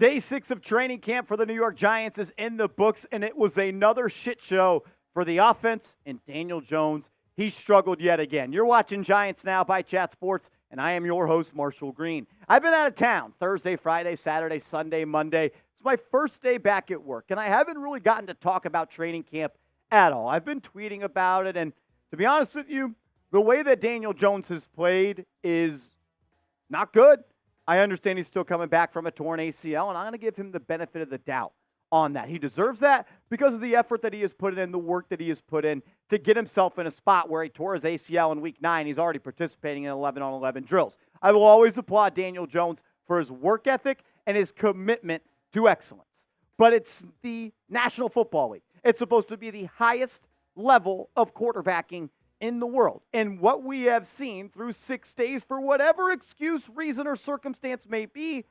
Day 6 of training camp for the New York Giants is in the books, and it was another shit show for the offense and Daniel Jones. He struggled yet again. You're watching Giants Now by Chat Sports, and I am your host, Marshall Green. I've been out of town Thursday, Friday, Saturday, Sunday, Monday. It's my first day back at work, and I haven't really gotten to talk about training camp at all. I've been tweeting about it, and to be honest with you, the way that Daniel Jones has played is not good. I understand he's still coming back from a torn ACL, and I'm going to give him the benefit of the doubt on that. He deserves that because of the effort that he has put in, the work that he has put in to get himself in a spot where he tore his ACL in Week 9. He's already participating in 11-on-11 drills. I will always applaud Daniel Jones for his work ethic and his commitment to excellence. But it's the National Football League. It's supposed to be the highest level of quarterbacking in the world. And what we have seen through 6 days, for whatever excuse, reason, or circumstance may be,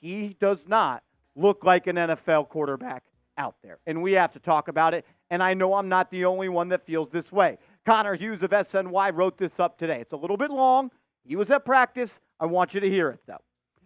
he does not look like an NFL quarterback out there. And we have to talk about it. And I know I'm not the only one that feels this way. Conor Hughes of SNY wrote this up today. It's a little bit long. He was at practice. I want you to hear it, though.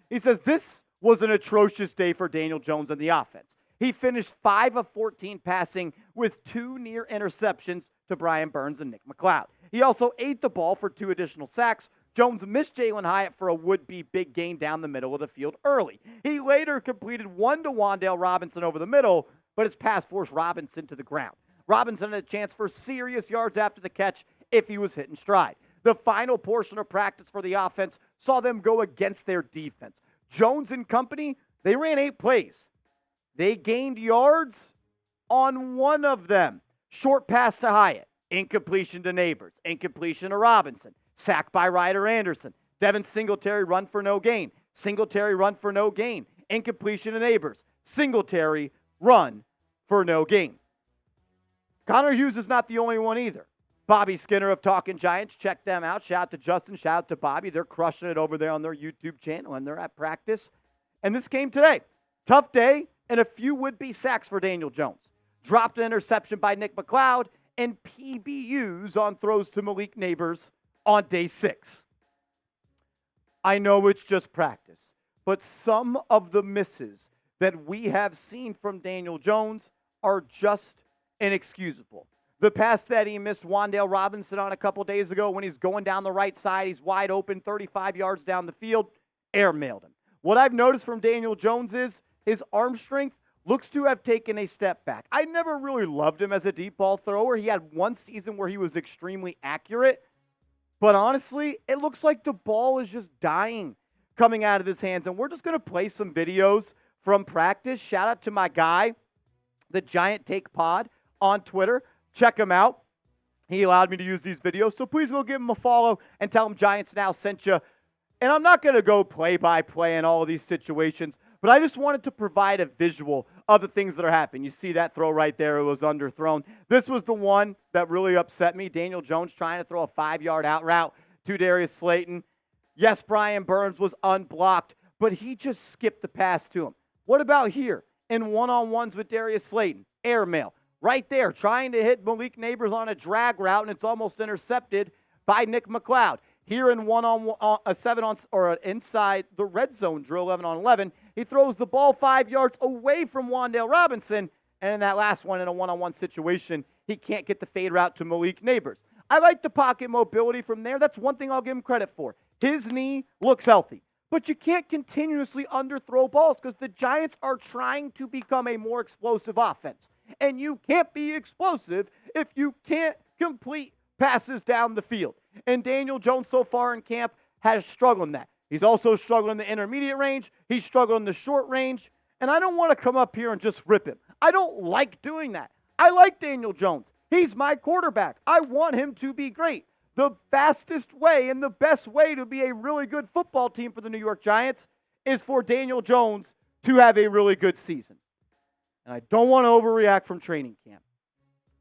He says, this was an atrocious day for Daniel Jones and the offense. He finished 5 of 14 passing with 2 near interceptions to Brian Burns and Nick McCloud. He also ate the ball for 2 additional sacks. Jones missed Jalin Hyatt for a would-be big gain down the middle of the field early. He later completed one to Wan'Dale Robinson over the middle, but his pass forced Robinson to the ground. Robinson had a chance for serious yards after the catch if he was hit in stride. The final portion of practice for the offense saw them go against their defense. Jones and company, they ran 8 plays. They gained yards on 1 of them. Short pass to Hyatt. Incompletion to Nabers. Incompletion to Robinson. Sack by Ryder Anderson. Devin Singletary run for no gain. Singletary run for no gain. Incompletion to Nabers. Singletary run for no gain. Conor Hughes is not the only one either. Bobby Skinner of Talking Giants. Check them out. Shout out to Justin. Shout out to Bobby. They're crushing it over there on their YouTube channel, and they're at practice. And this came today. Tough day and a few would-be sacks for Daniel Jones. Dropped an interception by Nick McCloud and PBUs on throws to Malik Nabers on day 6. I know it's just practice, but some of the misses that we have seen from Daniel Jones are just inexcusable. The pass that he missed Wan'Dale Robinson on a couple days ago when he's going down the right side, he's wide open, 35 yards down the field, airmailed him. What I've noticed from Daniel Jones is his arm strength looks to have taken a step back. I never really loved him as a deep ball thrower. He had one season where he was extremely accurate. But honestly, it looks like the ball is just dying coming out of his hands. And we're just going to play some videos from practice. Shout out to my guy, the Giant Take Pod on Twitter. Check him out. He allowed me to use these videos. So please go give him a follow and tell him Giants Now sent you. And I'm not going to go play-by-play in all of these situations, but I just wanted to provide a visual of the things that are happening. You see that throw right there. It was underthrown. This was the one that really upset me. Daniel Jones trying to throw a 5-yard out route to Darius Slayton. Yes, Brian Burns was unblocked, but he just skipped the pass to him. What about here in one-on-ones with Darius Slayton? Airmail. Right there, trying to hit Malik Nabers on a drag route, and it's almost intercepted by Nick McCloud. Here in a 7-on or an inside the red zone drill, 11-on-11, he throws the ball 5 yards away from Wan'Dale Robinson, and in that last one, in a one-on-one situation, he can't get the fade route to Malik Nabers. I like the pocket mobility from there. That's one thing I'll give him credit for. His knee looks healthy, but you can't continuously underthrow balls because the Giants are trying to become a more explosive offense, and you can't be explosive if you can't complete passes down the field. And Daniel Jones so far in camp has struggled in that. He's also struggled in the intermediate range. He's struggled in the short range. And I don't want to come up here and just rip him. I don't like doing that. I like Daniel Jones. He's my quarterback. I want him to be great. The fastest way and the best way to be a really good football team for the New York Giants is for Daniel Jones to have a really good season. And I don't want to overreact from training camp,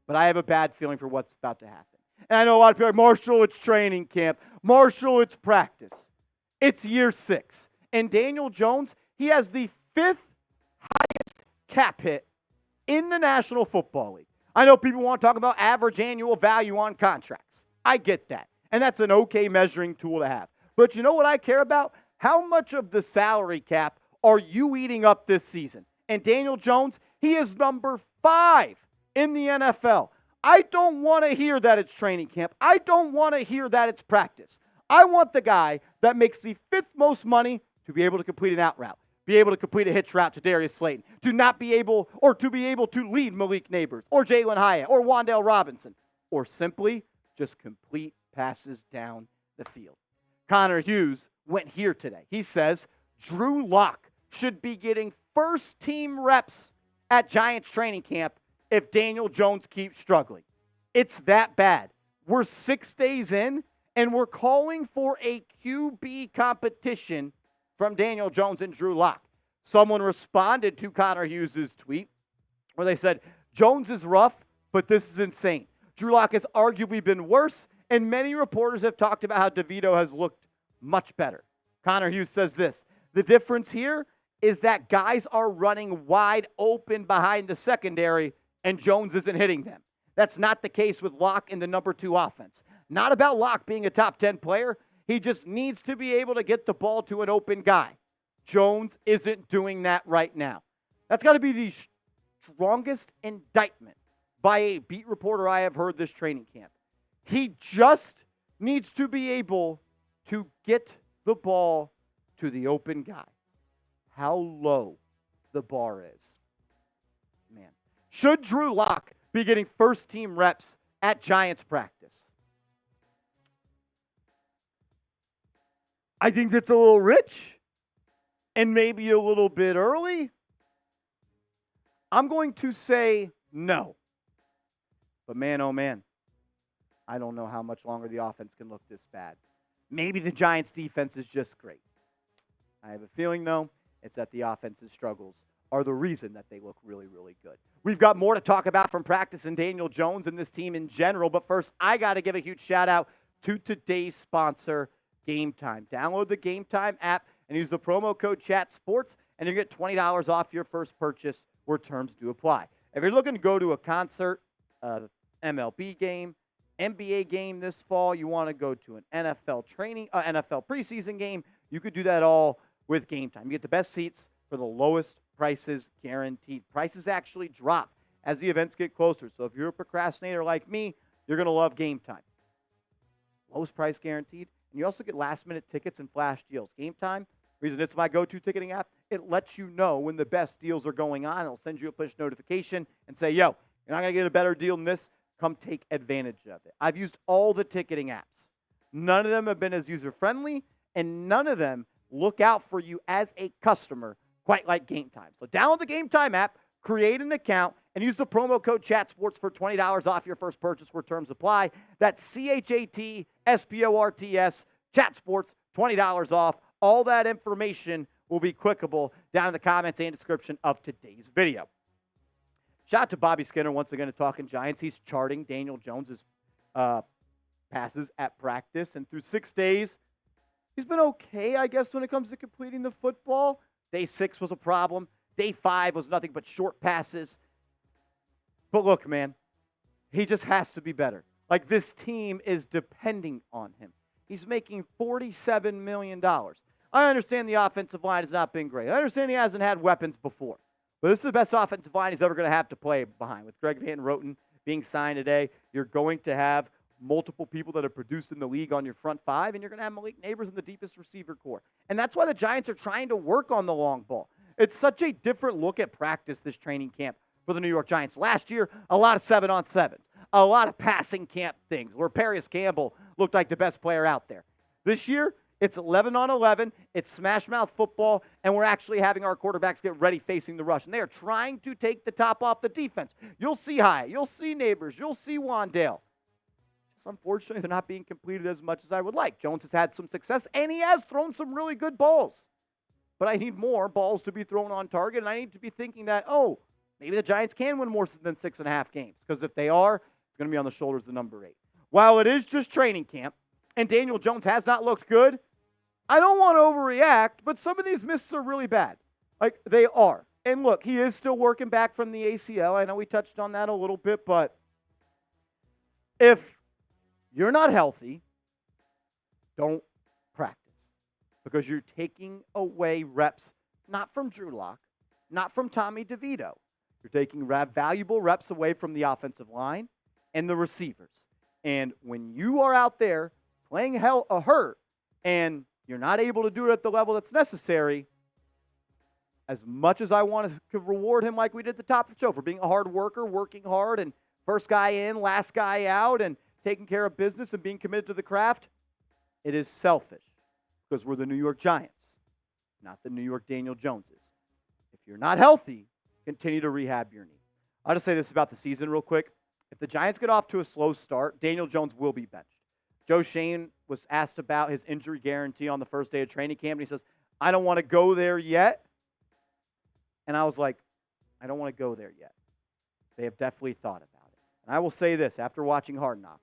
but I have a bad feeling for what's about to happen. And I know a lot of people are like, Marshall, it's training camp. Marshall, it's practice. It's year 6. And Daniel Jones, he has the 5th highest cap hit in the National Football League. I know people want to talk about average annual value on contracts. I get that. And that's an okay measuring tool to have. But you know what I care about? How much of the salary cap are you eating up this season? And Daniel Jones, he is number 5 in the NFL. I don't want to hear that it's training camp. I don't want to hear that it's practice. I want the guy that makes the 5th most money to be able to complete an out route, be able to complete a hitch route to Darius Slayton, to be able to lead Malik Nabers or Jalin Hyatt or Wan'Dale Robinson, or simply just complete passes down the field. Conor Hughes went here today. He says Drew Lock should be getting first-team reps at Giants training camp if Daniel Jones keeps struggling. It's that bad. We're 6 days in, and we're calling for a QB competition from Daniel Jones and Drew Lock. Someone responded to Conor Hughes' tweet where they said, Jones is rough, but this is insane. Drew Lock has arguably been worse, and many reporters have talked about how DeVito has looked much better. Conor Hughes says this, the difference here is that guys are running wide open behind the secondary, and Jones isn't hitting them. That's not the case with Lock in the number 2 offense. Not about Lock being a top 10 player. He just needs to be able to get the ball to an open guy. Jones isn't doing that right now. That's got to be the strongest indictment by a beat reporter I have heard this training camp. He just needs to be able to get the ball to the open guy. How low the bar is. Man. Should Drew Lock be getting first-team reps at Giants practice? I think that's a little rich and maybe a little bit early. I'm going to say no. But man, oh man, I don't know how much longer the offense can look this bad. Maybe the Giants' defense is just great. I have a feeling, though, it's that the offense's struggles are the reason that they look really, really good. We've got more to talk about from practice and Daniel Jones and this team in general. But first, I got to give a huge shout-out to today's sponsor, Game Time. Download the Game Time app and use the promo code CHATSPORTS, and you get $20 off your first purchase where terms do apply. If you're looking to go to a concert, MLB game, NBA game this fall, you want to go to an NFL preseason game, you could do that all with Game Time. You get the best seats for the lowest prices guaranteed. Prices actually drop as the events get closer. So if you're a procrastinator like me, you're going to love Game Time. Lowest price guaranteed. And you also get last-minute tickets and flash deals. Game Time, reason it's my go-to ticketing app, it lets you know when the best deals are going on. It'll send you a push notification and say, yo, you're not going to get a better deal than this. Come take advantage of it. I've used all the ticketing apps. None of them have been as user-friendly, and none of them look out for you as a customer quite like Game Time. So download the Game Time app, create an account, and use the promo code CHATSPORTS for $20 off your first purchase where terms apply. That's CHATSPORTS, ChatSports, $20 off. All that information will be clickable down in the comments and description of today's video. Shout out to Bobby Skinner once again to Talking Giants. He's charting Daniel Jones' passes at practice. And through 6 days, he's been okay, I guess, when it comes to completing the football. Day 6 was a problem. Day 5 was nothing but short passes. But look, man, he just has to be better. Like, this team is depending on him. He's making $47 million. I understand the offensive line has not been great. I understand he hasn't had weapons before. But this is the best offensive line he's ever going to have to play behind. With Greg Van Roten being signed today, you're going to have multiple people that have produced in the league on your front 5, and you're going to have Malik Nabers in the deepest receiver core. And that's why the Giants are trying to work on the long ball. It's such a different look at practice this training camp for the New York Giants. Last year, a lot of 7-on-7s, a lot of passing camp things where Paris Campbell looked like the best player out there. This year, it's 11-on-11, it's smash-mouth football, and we're actually having our quarterbacks get ready facing the rush. And they are trying to take the top off the defense. You'll see Hyatt, you'll see Nabers, you'll see Wan'Dale. Just unfortunately, they're not being completed as much as I would like. Jones has had some success, and he has thrown some really good balls. But I need more balls to be thrown on target, and I need to be thinking that, oh, maybe the Giants can win more than 6.5 games. Because if they are, it's going to be on the shoulders of the number 8. While it is just training camp, and Daniel Jones has not looked good, I don't want to overreact, but some of these misses are really bad. Like, they are. And look, he is still working back from the ACL. I know we touched on that a little bit, but if you're not healthy, don't practice. Because you're taking away reps not from Drew Lock, not from Tommy DeVito. You're taking valuable reps away from the offensive line and the receivers. And when you are out there playing hurt and you're not able to do it at the level that's necessary, as much as I want to reward him like we did at the top of the show for being a hard worker, working hard, and first guy in, last guy out, and taking care of business and being committed to the craft, it is selfish because we're the New York Giants, not the New York Daniel Joneses. If you're not healthy, continue to rehab your knee. I'll just say this about the season real quick. If the Giants get off to a slow start, Daniel Jones will be benched. Joe Shane was asked about his injury guarantee on the first day of training camp, and he says, I don't want to go there yet. And I was like, I don't want to go there yet. They have definitely thought about it. And I will say this, after watching Hard Knocks,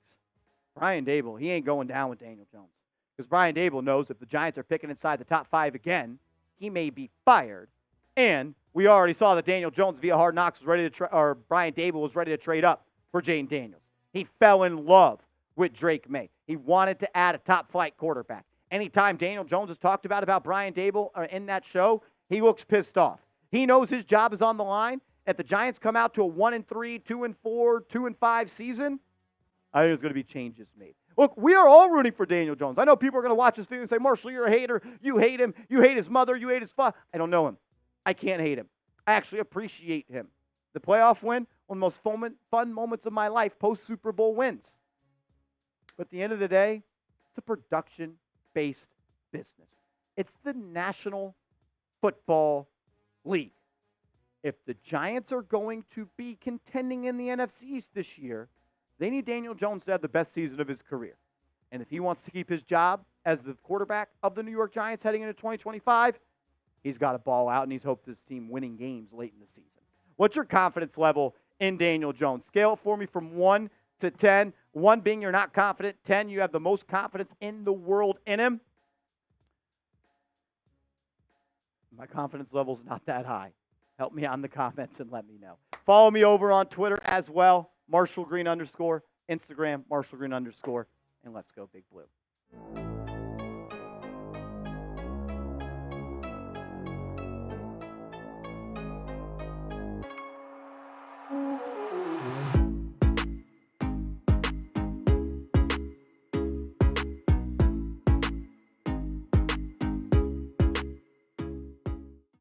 Brian Daboll, he ain't going down with Daniel Jones. Because Brian Daboll knows if the Giants are picking inside the top 5 again, he may be fired. And we already saw that Daniel Jones via Hard Knocks was ready to or Brian Daboll was ready to trade up for Jane Daniels. He fell in love with Drake May. He wanted to add a top-flight quarterback. Anytime Daniel Jones has talked about Brian Daboll in that show, he looks pissed off. He knows his job is on the line. If the Giants come out to a 1-3, 2-4, 2-5 season, I think there's going to be changes made. Look, we are all rooting for Daniel Jones. I know people are going to watch this video and say, Marshall, you're a hater. You hate him. You hate his mother. You hate his father. I don't know him. I can't hate him. I actually appreciate him. The playoff win, one of the most fun moments of my life, post-Super Bowl wins. But at the end of the day, it's a production-based business. It's the National Football League. If the Giants are going to be contending in the NFC East this year, they need Daniel Jones to have the best season of his career. And if he wants to keep his job as the quarterback of the New York Giants heading into 2025, he's got to ball out, and he's hoped his team winning games late in the season. What's your confidence level in Daniel Jones? Scale it for me from 1 to 10. 1 being you're not confident. 10, you have the most confidence in the world in him. My confidence level is not that high. Help me out in the comments and let me know. Follow me over on Twitter as well, _, Instagram, _, and let's go Big Blue.